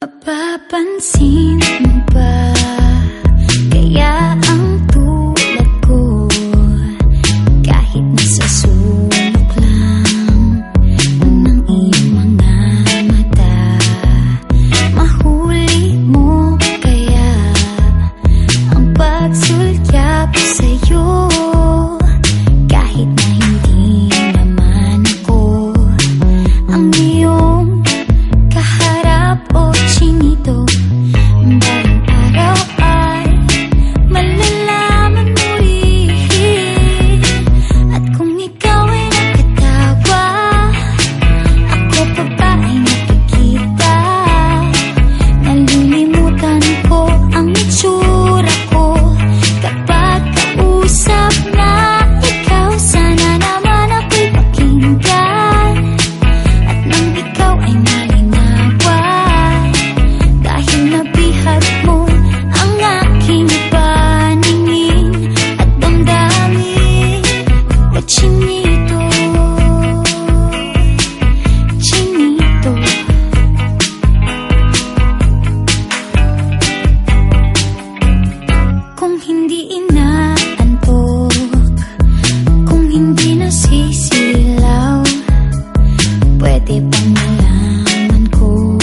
Mapapansin mo ba kaya ang tulad ko, kahit nasa sulok lang ng iyong mga mata, mahuli mo kaya ang pagsulyap sa'yo, kahit na hindi naman ako ang iyong kaharap o chinito. Balang araw ay malalaman mo rin, at kung ikaw ay nakatawa, ako pa ba ay nakikita? Nalilimutan ko ang itsura ko kapag kausap na ikaw. Sana naman ako'y pakinggan, at nang ikaw ay malinawan, dahil nabihag mo ang aking paningin at damdamin. O chinito, chinito, kung hindi inaantok, kung hindi nasisilaw, pwede bang malaman ko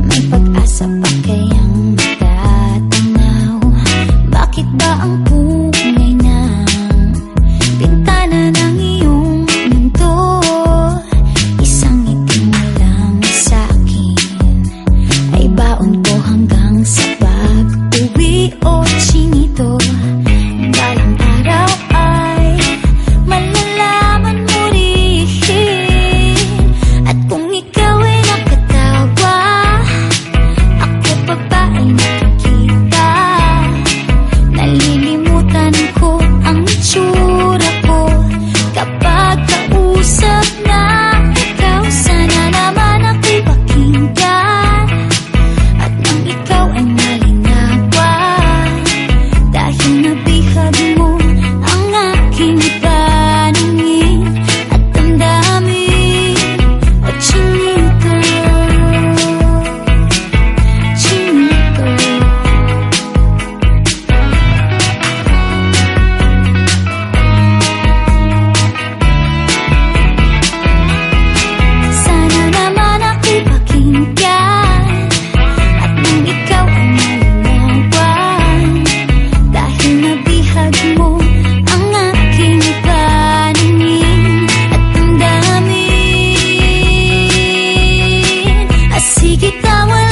may pag-asa pa kayang matatanaw? Bakit ba ang pungay ng bintana ng iyong mundo isang itim na lang sa'kin? Ay baon ko hanggang sa pag-uwi o chinito. Balang araw ay malalaman mo rin, at kung ikaw ay nakatawa, ako pa ba ay nakikita? Nalilimutan ko ang itsura ko kapag kausap na ikaw. Sana naman ako'y pakinggan, at nang ikaw ay malinawan, dahil nabihag mo ang aking paningin at damdamin. O chinito, chinito, sana naman ako'y pakinggan, at nang ikaw ay malinawan, dahil nabihag mo ang aking paningin at damdamin. Sige ka, wala